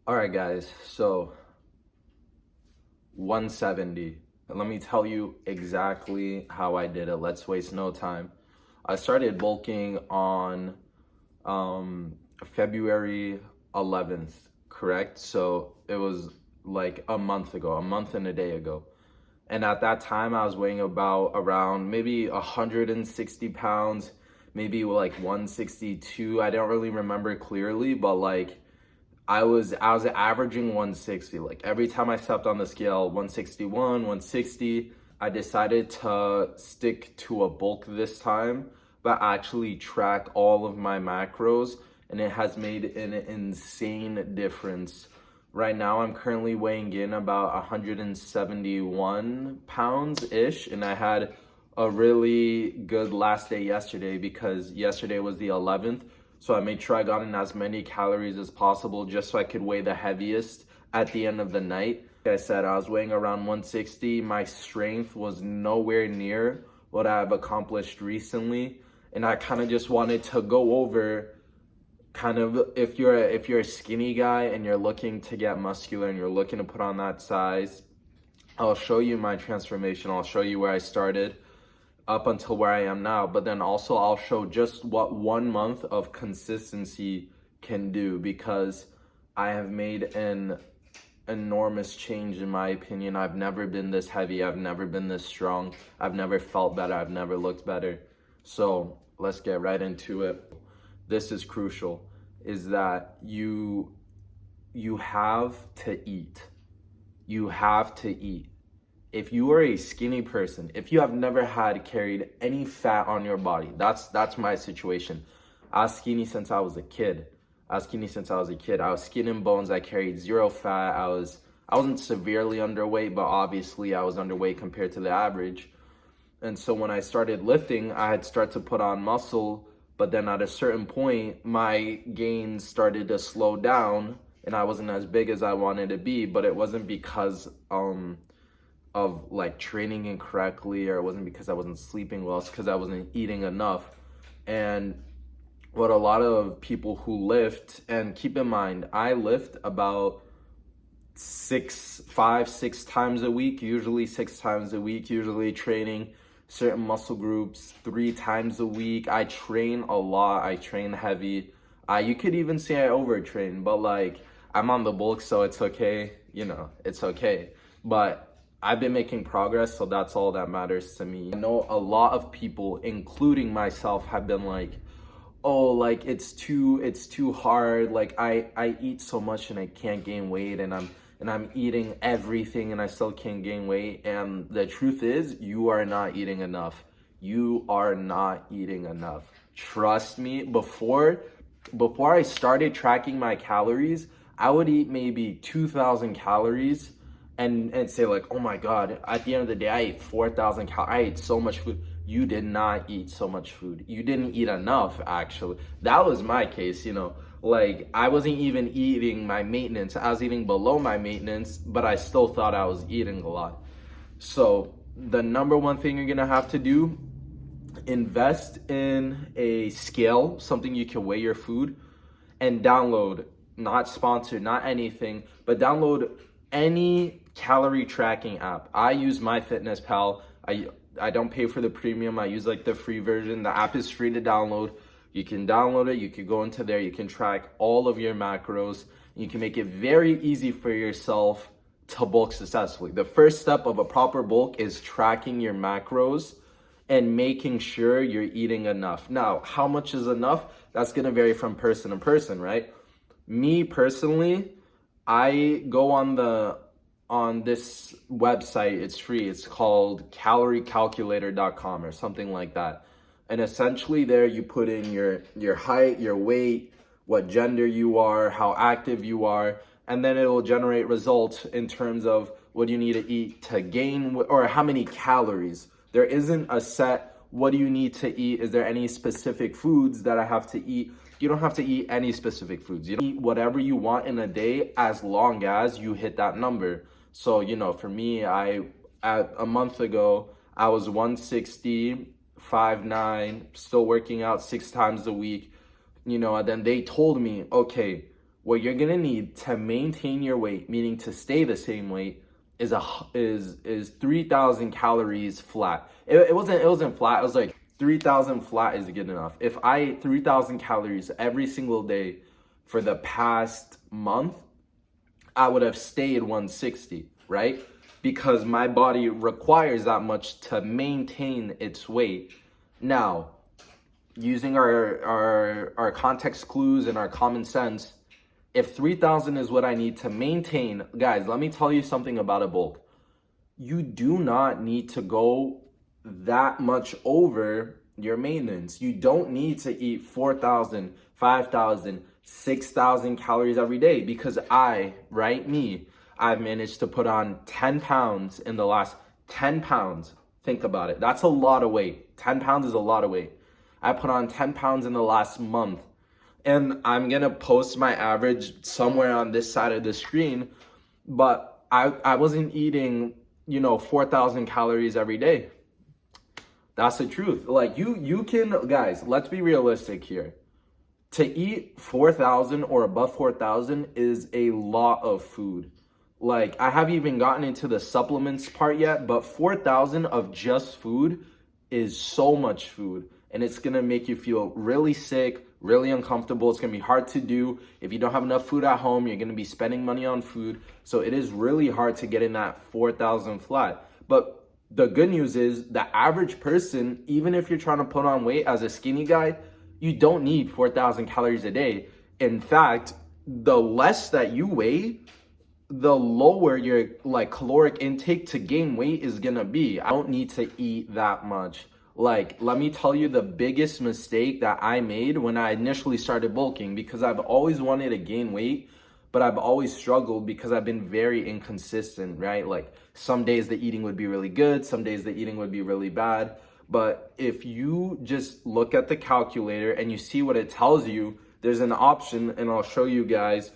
All right, guys, so 170. And let me tell you exactly how I did it. Let's waste no time. I started bulking on February 11th, correct? So it was like a month ago, a month and a day ago. And at that time, I was weighing about around maybe 160 pounds, maybe like 162. I don't really remember clearly, but like I was averaging 160. Like every time I stepped on the scale, 161, 160. I decided to stick to a bulk this time, but actually track all of my macros, and it has made an insane difference. Right now, I'm currently weighing in about 171 pounds ish, and I had a really good last day yesterday because yesterday was the 11th. So I made sure I got in as many calories as possible just so I could weigh the heaviest at the end of the night. Like I said, I was weighing around 160. My strength was nowhere near what I've accomplished recently. And I kind of just wanted to go over kind of if you're a skinny guy and you're looking to get muscular and you're looking to put on that size, I'll show you my transformation. I'll show you where I started up until where I am now, but then also I'll show just what 1 month of consistency can do, because I have made an enormous change in my opinion. I've never been this heavy, I've never been this strong, I've never felt better, I've never looked better. So let's get right into it. This is crucial, is that you have to eat. You have to eat. If you are a skinny person, if you have never had carried any fat on your body, that's my situation. I was skinny since I was a kid. I was skin and bones. I carried zero fat. I wasn't severely underweight, but obviously I was underweight compared to the average. And so when I started lifting, I had started to put on muscle, but then at a certain point, my gains started to slow down and I wasn't as big as I wanted to be, but it wasn't because of like training incorrectly, or it wasn't because I wasn't sleeping well, it's because I wasn't eating enough. And what a lot of people who lift, and keep in mind, I lift about 6 times a week, usually 6 times a week, usually training certain muscle groups 3 times a week. I train a lot, I train heavy. You could even say I overtrain, but like I'm on the bulk, so it's okay, it's okay. But I've been making progress, so that's all that matters to me. I know a lot of people, including myself, have been like, oh, like it's too hard. Like I eat so much and I can't gain weight, and I'm eating everything and I still can't gain weight. And the truth is, you are not eating enough. You are not eating enough. Trust me, before I started tracking my calories, I would eat maybe 2,000 calories and say like, oh my God, at the end of the day, I ate 4,000 calories. I ate so much food. You did not eat so much food. You didn't eat enough, actually. That was my case, like I wasn't even eating my maintenance. I was eating below my maintenance, but I still thought I was eating a lot. So the number one thing you're gonna have to do, invest in a scale, something you can weigh your food, and download, not sponsored, not anything, but download any calorie tracking app. I use MyFitnessPal. I don't pay for the premium. I use like the free version. The app is free to download. You can download it. You can go into there. You can track all of your macros. You can make it very easy for yourself to bulk successfully. The first step of a proper bulk is tracking your macros and making sure you're eating enough. Now, how much is enough? That's going to vary from person to person, right? Me personally, I go on this website. It's free. It's called caloriecalculator.com or something like that. And essentially there you put in your height, your weight, what gender you are, how active you are, and then it will generate results in terms of what you need to eat to gain, or how many calories. There isn't a set, what do you need to eat? Is there any specific foods that I have to eat? You don't have to eat any specific foods. You don't eat whatever you want in a day as long as you hit that number. So, for me, a month ago, I was 160, 5'9", still working out 6 times a week, and then they told me, okay, what you're gonna need to maintain your weight, meaning to stay the same weight, is 3,000 calories flat. It wasn't flat. It was like 3,000 flat is good enough. If I ate 3,000 calories every single day for the past month, I would have stayed 160, right? Because my body requires that much to maintain its weight. Now, using our context clues and our common sense, if 3,000 is what I need to maintain, guys, let me tell you something about a bulk. You do not need to go that much over your maintenance. You don't need to eat 4,000, 5,000, 6,000 calories every day, because I've managed to put on 10 pounds in the last 10 pounds. Think about it. That's a lot of weight. 10 pounds is a lot of weight. I put on 10 pounds in the last month. And I'm going to post my average somewhere on this side of the screen. But I wasn't eating, 4,000 calories every day. That's the truth. Like you can, guys, let's be realistic here. To eat 4,000 or above 4,000 is a lot of food. Like, I haven't even gotten into the supplements part yet, but 4,000 of just food is so much food. And it's gonna make you feel really sick, really uncomfortable. It's gonna be hard to do. If you don't have enough food at home, you're gonna be spending money on food. So it is really hard to get in that 4,000 flat. But the good news is the average person, even if you're trying to put on weight as a skinny guy, you don't need 4,000 calories a day. In fact, the less that you weigh, the lower your caloric intake to gain weight is gonna be. I don't need to eat that much. Like, let me tell you the biggest mistake that I made when I initially started bulking, because I've always wanted to gain weight, but I've always struggled because I've been very inconsistent, right? Like, some days the eating would be really good, some days the eating would be really bad. But if you just look at the calculator and you see what it tells you, there's an option, and I'll show you guys,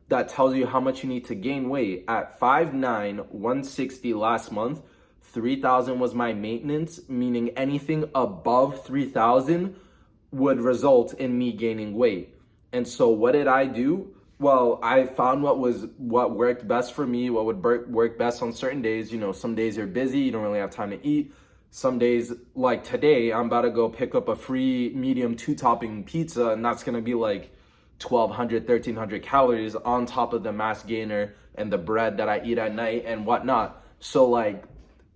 that tells you how much you need to gain weight. At 5'9", 160 last month, 3,000 was my maintenance, meaning anything above 3,000 would result in me gaining weight. And so what did I do? Well, I found what worked best for me, what would work best on certain days. Some days you're busy, you don't really have time to eat. Some days, like today, I'm about to go pick up a free medium 2-topping pizza, and that's gonna be like 1,200, 1,300 calories on top of the mass gainer and the bread that I eat at night and whatnot. So like,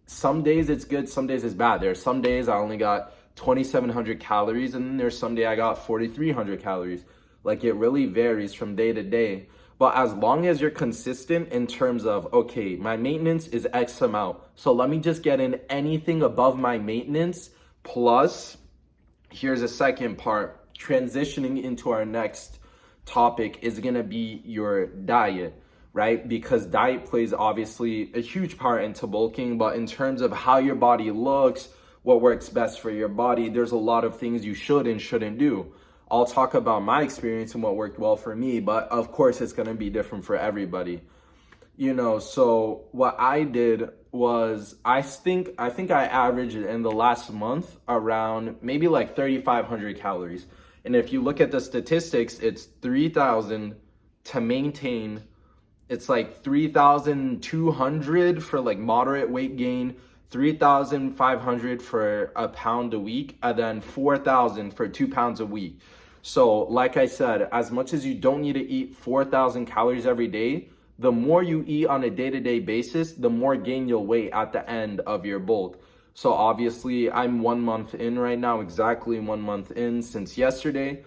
some days it's good, some days it's bad. There's some days I only got 2,700 calories, and then there's some day I got 4,300 calories. Like, it really varies from day to day. But as long as you're consistent in terms of, okay, my maintenance is X amount, so let me just get in anything above my maintenance, plus, here's a second part, transitioning into our next topic is gonna be your diet, right? Because diet plays obviously a huge part into bulking, but in terms of how your body looks, what works best for your body, there's a lot of things you should and shouldn't do. I'll talk about my experience and what worked well for me, but of course it's gonna be different for everybody. So what I did was, I think I averaged in the last month around maybe like 3,500 calories. And if you look at the statistics, it's 3,000 to maintain. It's like 3,200 for like moderate weight gain, 3,500 for a pound a week, and then 4,000 for 2 pounds a week. So like I said, as much as you don't need to eat 4,000 calories every day, the more you eat on a day-to-day basis, the more gain you'll weigh at the end of your bulk. So obviously I'm 1 month in right now, exactly 1 month in since yesterday.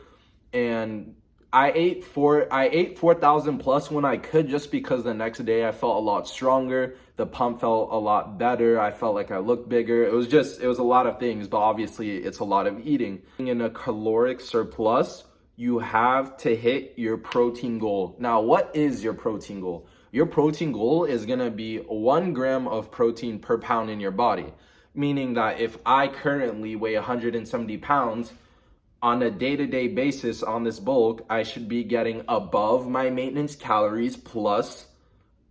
And I ate 4,000 plus when I could, just because the next day I felt a lot stronger. The pump felt a lot better. I felt like I looked bigger. It was a lot of things, but obviously it's a lot of eating. In a caloric surplus, you have to hit your protein goal. Now, what is your protein goal? Your protein goal is gonna be 1 gram of protein per pound in your body. Meaning that if I currently weigh 170 pounds, on a day-to-day basis on this bulk, I should be getting above my maintenance calories plus,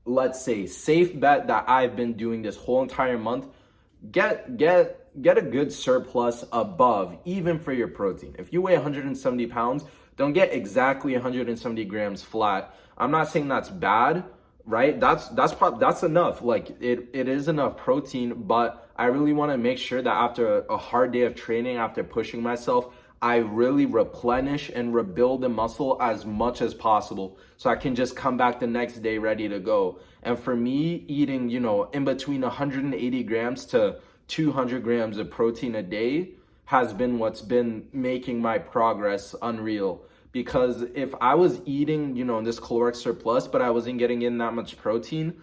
let's say, safe bet that I've been doing this whole entire month, get a good surplus above, even for your protein. If you weigh 170 pounds, Don't get exactly 170 grams flat. I'm not saying that's bad, right? That's enough. Like it is enough protein, but I really want to make sure that after a hard day of training, after pushing myself, I really replenish and rebuild the muscle as much as possible so I can just come back the next day ready to go. And for me, eating, in between 180 grams to 200 grams of protein a day has been what's been making my progress unreal. Because if I was eating, this caloric surplus, but I wasn't getting in that much protein,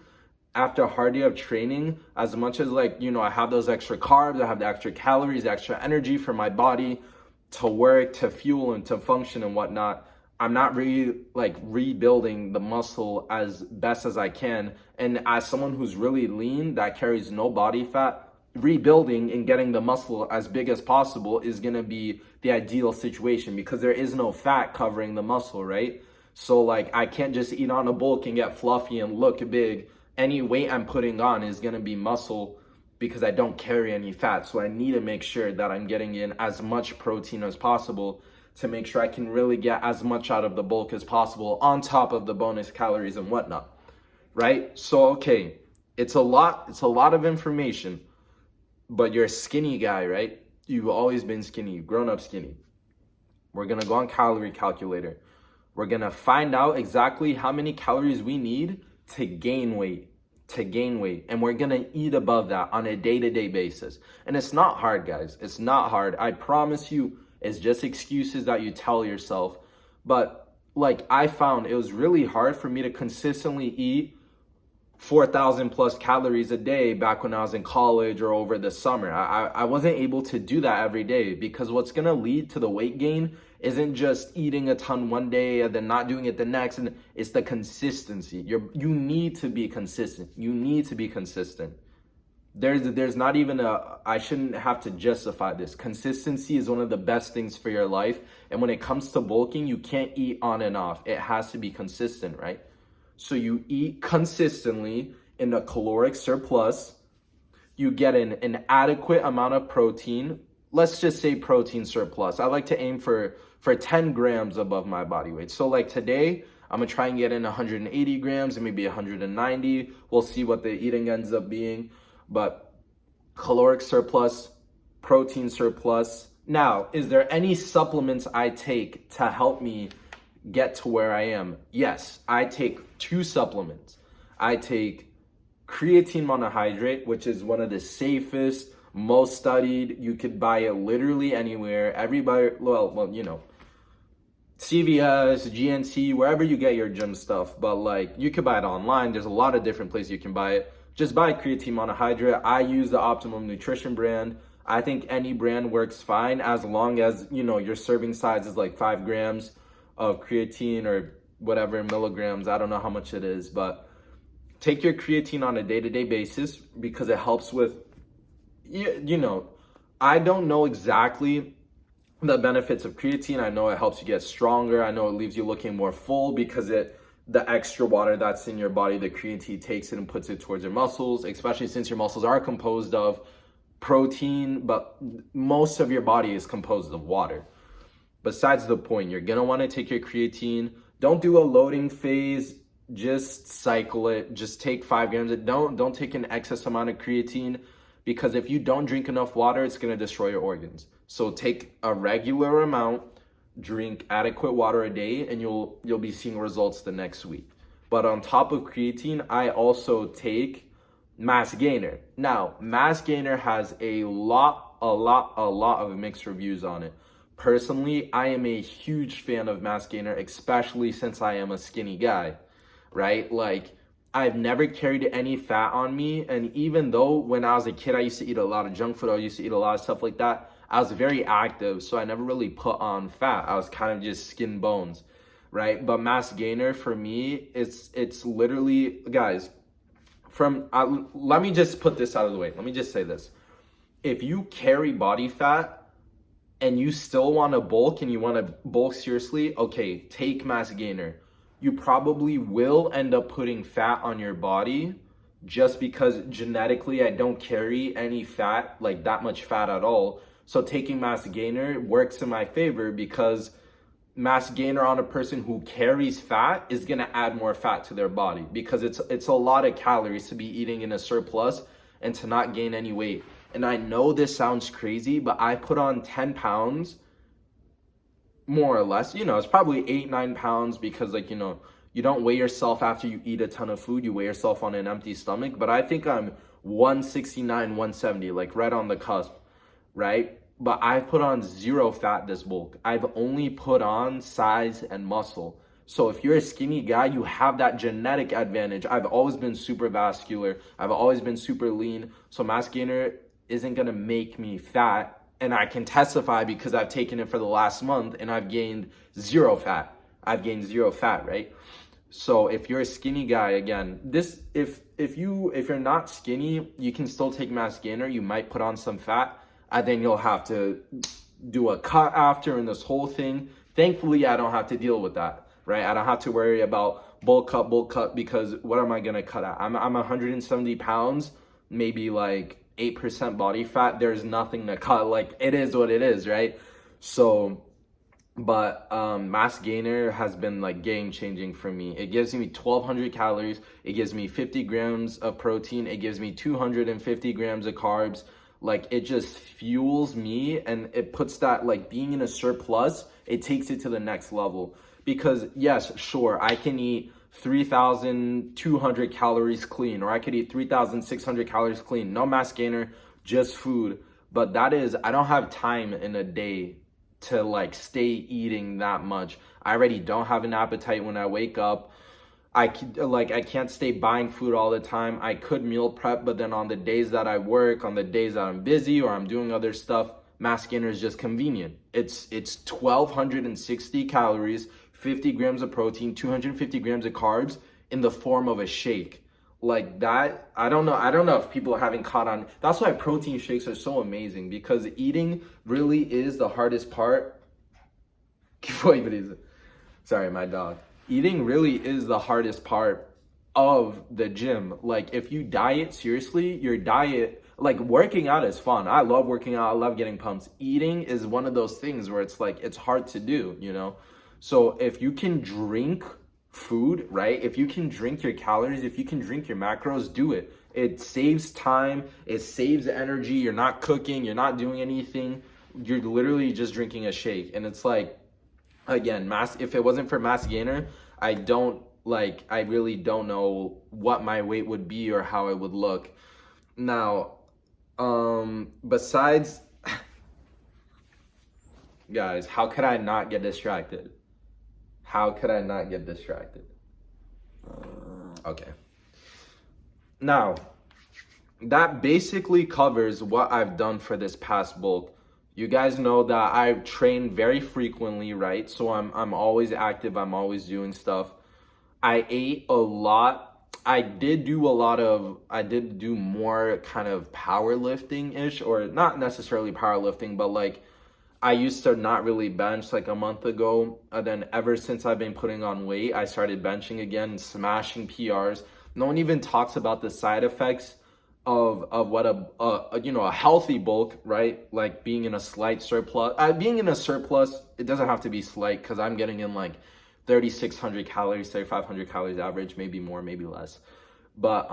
after a hard day of training, as much as I have those extra carbs, I have the extra calories, the extra energy for my body to work, to fuel, and to function and whatnot, I'm not really rebuilding the muscle as best as I can. And as someone who's really lean, that carries no body fat, rebuilding and getting the muscle as big as possible is gonna be the ideal situation because there is no fat covering the muscle, right? So I can't just eat on a bulk and get fluffy and look big. Any weight I'm putting on is gonna be muscle because I don't carry any fat. So I need to make sure that I'm getting in as much protein as possible to make sure I can really get as much out of the bulk as possible on top of the bonus calories and whatnot, right? So, okay, it's a lot of information, but you're a skinny guy, right? You've always been skinny, you've grown up skinny. We're gonna go on calorie calculator. We're gonna find out exactly how many calories we need to gain weight. And we're gonna eat above that on a day-to-day basis. And it's not hard, guys. It's not hard. I promise you, it's just excuses that you tell yourself. But I found it was really hard for me to consistently eat 4,000 plus calories a day back when I was in college or over the summer. I wasn't able to do that every day because what's gonna lead to the weight gain isn't just eating a ton one day and then not doing it the next, and it's the consistency. You need to be consistent. You need to be consistent. There's not even I shouldn't have to justify this. Consistency is one of the best things for your life. And when it comes to bulking, you can't eat on and off. It has to be consistent, right? So you eat consistently in a caloric surplus. You get an adequate amount of protein. Let's just say protein surplus. I like to aim for 10 grams above my body weight. So today, I'm gonna try and get in 180 grams and maybe 190. We'll see what the eating ends up being. But caloric surplus, protein surplus. Now, is there any supplements I take to help me get to where I am? Yes, I take 2 supplements. I take creatine monohydrate, which is one of the safest, most studied. You could buy it literally anywhere. Everybody, CVS, GNC, wherever you get your gym stuff. But you could buy it online. There's a lot of different places you can buy it. Just buy creatine monohydrate. I use the Optimum Nutrition brand. I think any brand works fine as long as, your serving size is 5 grams of creatine or whatever milligrams. I don't know how much it is, but take your creatine on a day-to-day basis because it helps with, I don't know exactly the benefits of creatine. I know it helps you get stronger. I know it leaves you looking more full because the extra water that's in your body, the creatine takes it and puts it towards your muscles, especially since your muscles are composed of protein, but most of your body is composed of water. Besides the point, you're gonna wanna take your creatine. Don't do a loading phase, just cycle it. Just take 5 grams. Don't take an excess amount of creatine because if you don't drink enough water, it's gonna destroy your organs. So take a regular amount, drink adequate water a day, and you'll be seeing results the next week. But on top of creatine, I also take mass gainer. Now, mass gainer has a lot of mixed reviews on it. Personally, I am a huge fan of mass gainer, especially since I am a skinny guy, right? I've never carried any fat on me. And even though when I was a kid, I used to eat a lot of junk food, I used to eat a lot of stuff like that, I was very active, so I never really put on fat. I was kind of just skin bones, right? But mass gainer for me, it's literally, guys, let me just put this out of the way. Let me just say this. If you carry body fat and you still want to bulk and you want to bulk seriously, okay, take mass gainer. You probably will end up putting fat on your body just because genetically I don't carry any fat, that much fat at all. So taking mass gainer works in my favor because mass gainer on a person who carries fat is going to add more fat to their body, because it's a lot of calories to be eating in a surplus and to not gain any weight. And I know this sounds crazy, but I put on 10 pounds more or less. It's probably 8-9 pounds, because like, you don't weigh yourself after you eat a ton of food. You weigh yourself on an empty stomach. But I think I'm 169, 170, like right on the cusp, right? But I've put on zero fat this bulk. I've only put on size and muscle. So if you're a skinny guy, you have that genetic advantage. I've always been super vascular. I've always been super lean. So mass gainer isn't gonna make me fat. And I can testify because I've taken it for the last month and I've gained zero fat. I've gained zero fat, right? So if you're a skinny guy, again, if you're not skinny, you can still take mass gainer. You might put on some fat, and then you'll have to do a cut after and this whole thing. Thankfully, I don't have to deal with that, right? I don't have to worry about bulk cut, because what am I gonna cut out? I'm 170 pounds, maybe like 8% body fat. There's nothing to cut. Like, it is what it is, right? So, but mass gainer has been like game changing for me. It gives me 1,200 calories. It gives me 50 grams of protein. It gives me 250 grams of carbs. Like, it just fuels me, and it puts that, like, being in a surplus, it takes it to the next level. Because yes, sure, I can eat 3,200 calories clean, or I could eat 3,600 calories clean. No mass gainer, just food. But that is, I don't have time in a day to like stay eating that much. I already don't have an appetite when I wake up. I can't stay buying food all the time. I could meal prep, but then on the days that I work, on the days that I'm busy or I'm doing other stuff, mass gainer is just convenient. It's 1,260 calories, 50 grams of protein, 250 grams of carbs in the form of a shake. Like that, I don't know if people haven't caught on. That's why protein shakes are so amazing, because eating really is the hardest part. Sorry, my dog. Eating really is the hardest part of the gym. Like, if you diet seriously, your diet, like, working out is fun. I love working out. I love getting pumps. Eating is one of those things where it's like, it's hard to do, So if you can drink food, right? If you can drink your calories, if you can drink your macros, do it. It saves time. It saves energy. You're not cooking. You're not doing anything. You're literally just drinking a shake. And it's like, again, if it wasn't for mass gainer, I really don't know what my weight would be or how it would look. Now, besides, guys, how could I not get distracted? How could I not get distracted? Okay. Now, that basically covers what I've done for this past bulk. You guys know that I train very frequently, right? So I'm always active. I'm always doing stuff. I ate a lot. I did do more kind of powerlifting-ish, or not necessarily powerlifting, but like, I used to not really bench like a month ago. And then ever since I've been putting on weight, I started benching again, smashing PRs. No one even talks about the side effects of what a healthy bulk, right? Like being in a slight surplus. Being in a surplus, it doesn't have to be slight, because I'm getting in like 3,600 calories, 3,500 calories average, maybe more, maybe less. But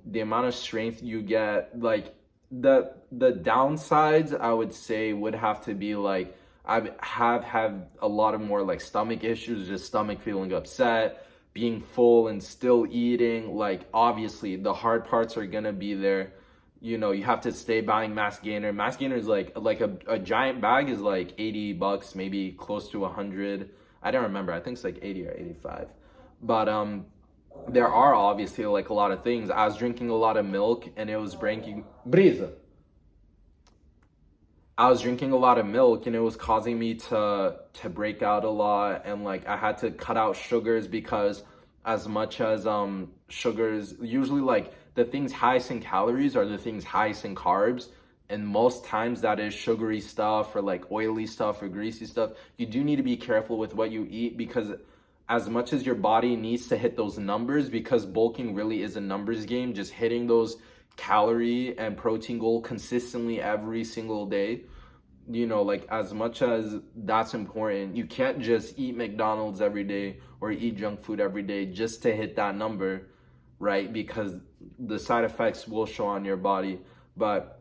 the amount of strength you get, like, the downsides, I would say, would have to be like, I have had a lot of more like stomach issues, just stomach feeling upset, being full and still eating. Like, obviously the hard parts are gonna be there. You have to stay buying mass gainer. Mass gainer is like a giant bag is like $80, maybe close to 100. I don't remember. I think it's like 80 or 85. But there are obviously like a lot of things. I was drinking a lot of milk, and it was breaking brisa. I was drinking a lot of milk, and it was causing me to break out a lot, and like I had to cut out sugars, because as much as sugars, usually like the things highest in calories are the things highest in carbs, and most times that is sugary stuff or like oily stuff or greasy stuff. You do need to be careful with what you eat, because as much as your body needs to hit those numbers, because bulking really is a numbers game, just hitting those calorie and protein goal consistently every single day, you know, like as much as that's important, you can't just eat McDonald's every day or eat junk food every day just to hit that number, right? Because the side effects will show on your body. But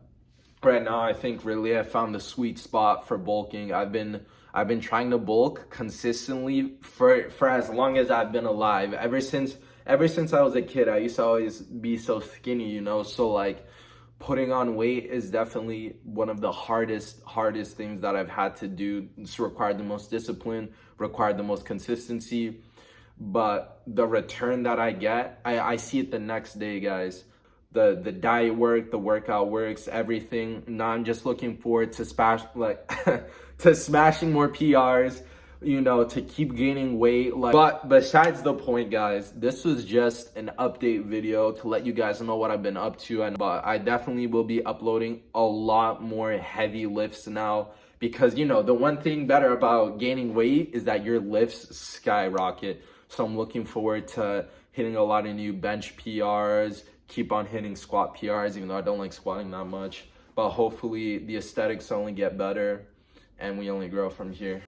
right now, I think really I found the sweet spot for bulking. I've been trying to bulk consistently for as long as I've been alive. Ever since I was a kid, I used to always be so skinny, you know. So like putting on weight is definitely one of the hardest things that I've had to do. It's required the most discipline, required the most consistency, but the return that I get, I see it the next day, guys. The diet work, the workout works, everything. Now I'm just looking forward to to smashing more PRs, you know, to keep gaining weight. Like, but besides the point, guys, this was just an update video to let you guys know what I've been up to. And but I definitely will be uploading a lot more heavy lifts now, because you know the one thing better about gaining weight is that your lifts skyrocket. So I'm looking forward to hitting a lot of new bench PRs, keep on hitting squat PRs, even though I don't like squatting that much. But hopefully the aesthetics only get better and we only grow from here.